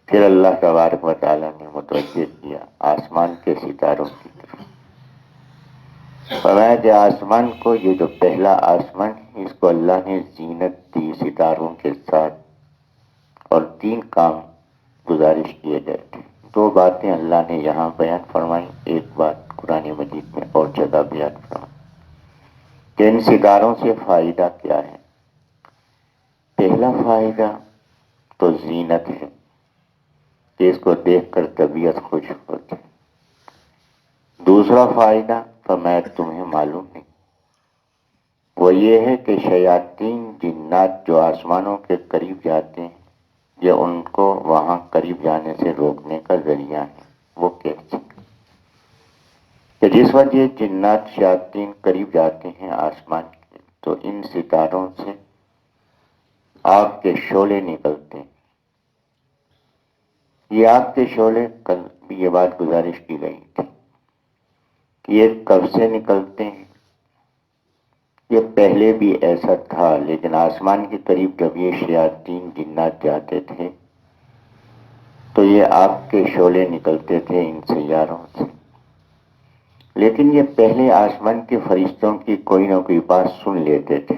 پھر اللہ تبارک و تعالیٰ نے متوجہ کیا آسمان کے ستاروں کی طرف. فرمایا کہ آسمان کو، یہ جو پہلا آسمان ہے، اس کو اللہ نے زینت دی ستاروں کے ساتھ، اور 3 کام گزارش کیے گئے تھے. 2 باتیں اللہ نے یہاں بیان فرمائی، ایک بات قرآن مجید میں اور جگہ بیان فرمائی کہ ان ستاروں سے فائدہ کیا ہے. پہلا فائدہ تو زینت ہے کہ اس کو دیکھ کر طبیعت خوش ہوتی. دوسرا فائدہ فرمایا تمہیں معلوم نہیں، وہ یہ ہے کہ شیاطین جنات جو آسمانوں کے قریب جاتے ہیں، یہ ان کو وہاں قریب جانے سے روکنے کا ذریعہ ہے. وہ کیسے؟ کہ جس وقت یہ جنات شیاطین قریب جاتے ہیں آسمان کے، تو ان ستاروں سے آگ کے شعلے نکلتے ہیں. یہ آگ کے شعلے، کل بھی یہ بات گزارش کی گئی تھی کہ یہ کب سے نکلتے ہیں. یہ پہلے بھی ایسا تھا، لیکن آسمان کے قریب جب یہ شیاطین جنات جاتے تھے تو یہ آگ کے شعلے نکلتے تھے ان سیاروں سے. لیکن یہ پہلے آسمان کے فرشتوں کی کوئی نہ کوئی بات سن لیتے تھے،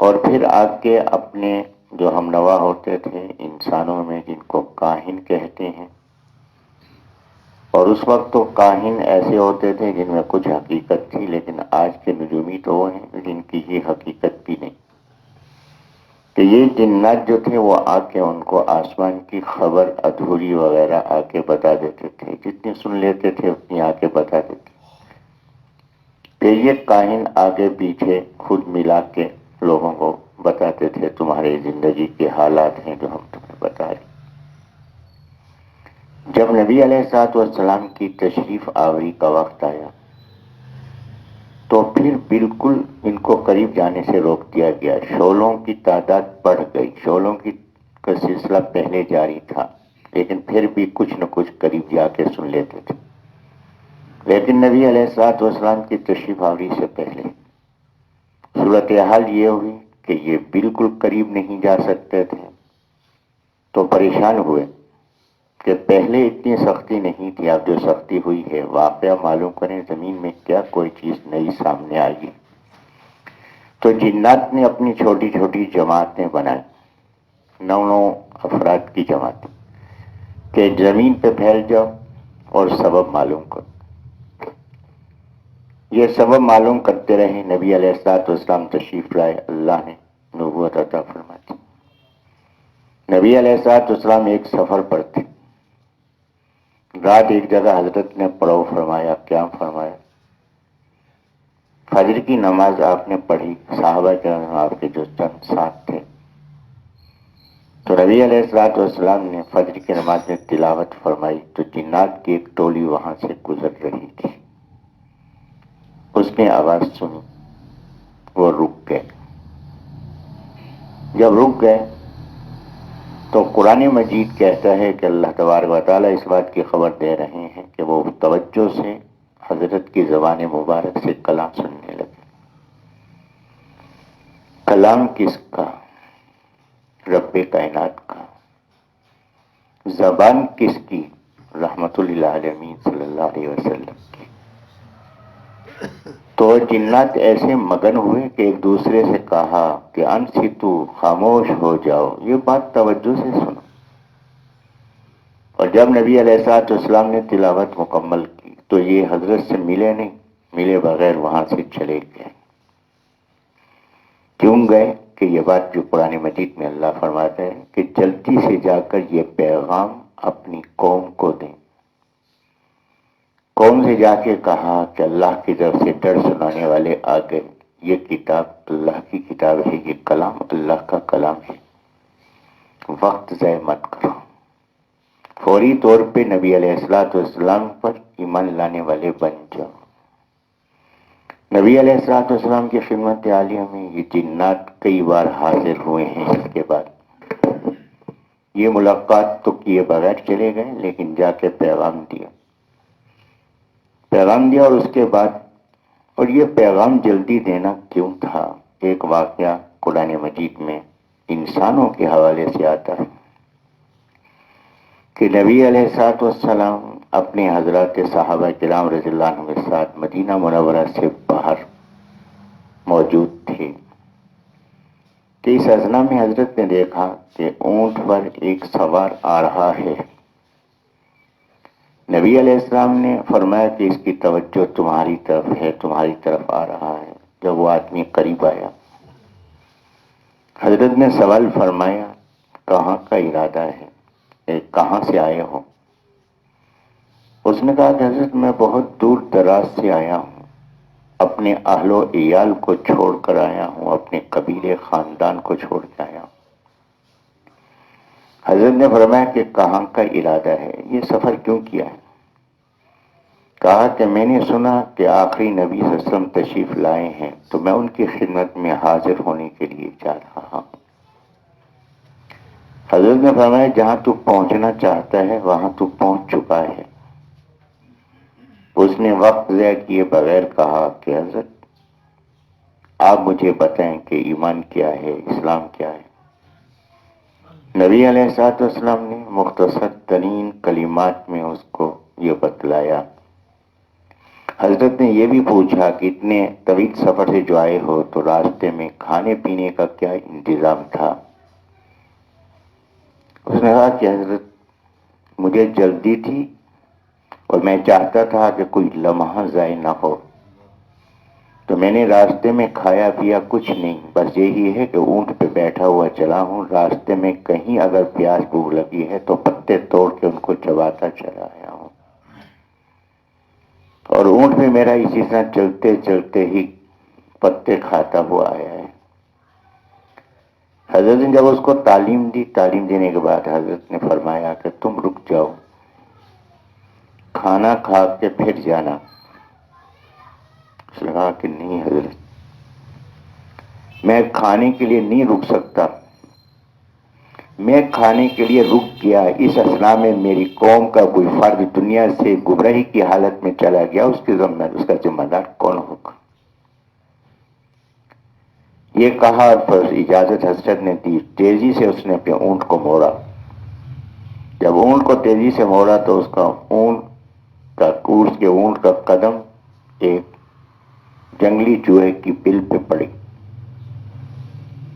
اور پھر آگ کے اپنے جو ہم نوا ہوتے تھے انسانوں میں، جن کو کاہن کہتے ہیں، اور اس وقت تو کاہن ایسے ہوتے تھے جن میں کچھ حقیقت تھی، لیکن آج کے نجومی تو وہ ہیں جن کی یہ حقیقت بھی نہیں، کہ یہ جنات جو تھے وہ آ کے ان کو آسمان کی خبر ادھوری وغیرہ آ کے بتا دیتے تھے. جتنی سن لیتے تھے اتنی آ کے بتا دیتے. کہ یہ کاہن آگے پیچھے خود ملا کے لوگوں کو بتاتے تھے تمہاری زندگی کے حالات ہیں جو ہم تمہیں بتا رہے. جب نبی علیہ الصلوۃ والسلام کی تشریف آوری کا وقت آیا تو پھر بالکل ان کو قریب جانے سے روک دیا گیا. شعلوں کی تعداد بڑھ گئی. شعلوں کا سلسلہ پہلے جاری تھا، لیکن پھر بھی کچھ نہ کچھ قریب جا کے سن لیتے تھے. لیکن نبی علیہ الصلوۃ والسلام کی تشریف آوری سے پہلے صورتحال یہ ہوئی کہ یہ بالکل قریب نہیں جا سکتے تھے. تو پریشان ہوئے کہ پہلے اتنی سختی نہیں تھی، اب جو سختی ہوئی ہے. واقعہ معلوم کریں زمین میں کیا کوئی چیز نئی سامنے آئی. تو جنات نے اپنی چھوٹی چھوٹی جماعتیں بنائی، 9 افراد کی جماعتیں، کہ زمین پہ پھیل جاؤ اور سبب معلوم کرو. یہ سبب معلوم کرتے رہے. نبی علیہ الصلوۃ والسلام تشریف لائے، اللہ نے نبوت عطا فرما دی. نبی علیہ الصلوۃ والسلام ایک سفر پر تھے. رات ایک جگہ حضرت نے پڑاؤ فرمایا. قیام فرمایا. فجر کی نماز آپ نے پڑھی. صحابہ کرام آپ کے جو چند ساتھ تھے، تو نبی علیہ الصلوۃ والسلام نے فجر کی نماز میں تلاوت فرمائی تو جنات کی ایک ٹولی وہاں سے گزر رہی تھی. اس نے آواز سنی، وہ رک گئے. جب رک گئے تو قرآن مجید کہتا ہے کہ اللہ تبارک و تعالیٰ اس بات کی خبر دے رہے ہیں کہ وہ توجہ سے حضرت کی زبان مبارک سے کلام سننے لگے. کلام کس کا؟ رب کائنات کا. زبان کس کی؟ رحمت للعالمین صلی اللہ علیہ وسلم کی. تو جنات ایسے مگن ہوئے کہ ایک دوسرے سے کہا کہ انصتو، خاموش ہو جاؤ، یہ بات توجہ سے سنو. اور جب نبی علیہ الصلوۃ والسلام نے تلاوت مکمل کی تو یہ حضرت سے ملے نہیں، ملے بغیر وہاں سے چلے گئے. کیوں گئے؟ کہ یہ بات جو قرآن مجید میں اللہ فرماتا ہے کہ جلدی سے جا کر یہ پیغام اپنی قوم کو دیں. قوم سے جا کے کہا کہ اللہ کی طرف سے ڈر سنانے والے آ گئے. یہ کتاب اللہ کی کتاب ہے، یہ کلام اللہ کا کلام ہے. وقت ضائع مت کرو. فوری طور پہ نبی علیہ الصلوۃ والسلام پر ایمان لانے والے بن جاؤ. نبی علیہ الصلوۃ والسلام کی خدمت عالیہ میں یہ جنات کئی بار حاضر ہوئے ہیں. اس کے بعد یہ ملاقات تو کیے بغیر چلے گئے، لیکن جا کے پیغام دیا. اور اس کے بعد، اور یہ پیغام جلدی دینا کیوں تھا؟ ایک واقعہ قرآن مجید میں انسانوں کے حوالے سے آتا ہے. کہ نبی علیہ الصلوۃ والسلام اپنے حضرات صحابہ کرام رضی اللہ عنہ کے ساتھ مدینہ منورہ سے باہر موجود تھے کہ اس اثنا میں حضرت نے دیکھا کہ اونٹ پر ایک سوار آ رہا ہے۔ نبی علیہ السلام نے فرمایا کہ اس کی توجہ تمہاری طرف ہے، تمہاری طرف آ رہا ہے۔ جب وہ آدمی قریب آیا، حضرت نے سوال فرمایا کہاں کا ارادہ ہے، کہاں سے آئے ہو؟ اس نے کہا کہ حضرت میں بہت دور دراز سے آیا ہوں، اپنے اہل و عیال کو چھوڑ کر آیا ہوں، اپنے قبیلے خاندان کو چھوڑ کے آیا ہوں۔ حضرت نے فرمایا کہ کہاں کا ارادہ ہے، یہ سفر کیوں کیا ہے؟ کہا کہ میں نے سنا کہ آخری نبی صلی اللہ علیہ وسلم تشریف لائے ہیں، تو میں ان کی خدمت میں حاضر ہونے کے لیے جا رہا ہوں۔ حضرت نے فرمایا جہاں تو پہنچنا چاہتا ہے وہاں تو پہنچ چکا ہے۔ اس نے وقت ضائع کیے بغیر کہا کہ حضرت آپ مجھے بتائیں کہ ایمان کیا ہے، اسلام کیا ہے؟ نبی علیہ الصلوۃ والسلام نے مختصر ترین کلمات میں اس کو یہ بتلایا۔ حضرت نے یہ بھی پوچھا کہ اتنے طویل سفر سے جو آئے ہو تو راستے میں کھانے پینے کا کیا انتظام تھا؟ اس نے کہا کہ حضرت مجھے جلدی تھی اور میں چاہتا تھا کہ کوئی لمحہ ضائع نہ ہو، تو میں نے راستے میں کھایا پیا کچھ نہیں، بس یہی ہے کہ اونٹ پہ بیٹھا ہوا چلا ہوں، راستے میں کہیں اگر پیاس بھوک لگی ہے تو پتے توڑ کے ان کو چباتا چلا آیا ہوں، اور اونٹ میں میرا اسی طرح چلتے چلتے ہی پتے کھاتا ہوا آیا ہے۔ حضرت نے جب اس کو تعلیم دی، تعلیم دینے کے بعد حضرت نے فرمایا کہ تم رک جاؤ، کھانا کھا کے پھر جانا۔ اس نے کہا کہ نہیں حضرت، میں کھانے کے لیے نہیں رک سکتا، میں کھانے کے لیے رک گیا، اس اثنا میں میری قوم کا کوئی فرد دنیا سے گمراہی کی حالت میں چلا گیا، اس کا ذمہ دار کون ہوگا؟ یہ کہا پر اجازت حضرت نے دی، تیزی سے اس نے اپنے اونٹ کو موڑا۔ جب اونٹ کو تیزی سے موڑا تو اس کے اونٹ کا قدم ایک جنگلی چوہے کی بل پہ پڑی،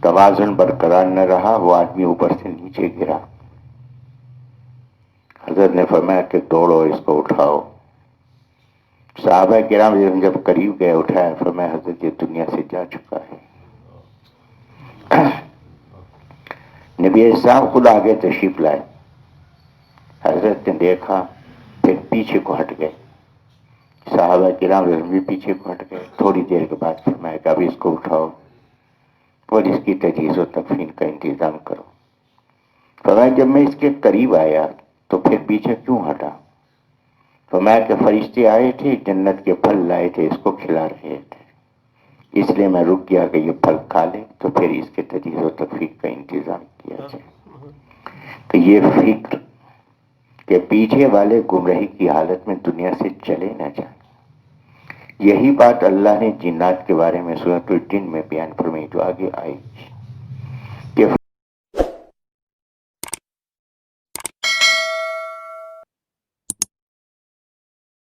توازن برقرار نہ رہا، وہ آدمی اوپر سے نیچے گرا۔ حضرت نے فرمایا کہ دوڑو اس کو اٹھاؤ۔ صحابہ کرام جب قریب گئے اٹھایا، فرمایا حضرت یہ دنیا سے جا چکا ہے۔ نبی السلام خود آگے تشریف لائے، حضرت نے دیکھا پھر پیچھے کو ہٹ گئے، صحابہ کرام بھی پیچھے کو ہٹ گئے۔ تھوڑی دیر کے بعد فرمایا کہ اب اس کو اٹھاؤ اور اس کی تجہیز و تکفین کا انتظام کرو۔ فرمایا جب میں اس کے قریب آیا تو پھر پیچھے کیوں ہٹا؟ فرمایا کہ فرشتے آئے تھے، جنت کے پھل لائے تھے، اس کو کھلا رہے تھے، اس لیے میں رک گیا کہ یہ پھل کھا لے تو پھر اس کے تجہیز و تکفین کا انتظام کیا جائے۔ تو یہ فکر کہ پیچھے والے گمراہی کی حالت میں دنیا سے چلے نہ جائیں، یہی بات اللہ نے جنات کے بارے میں سورۃ الجن میں بیان فرمائی جو آگے آئی۔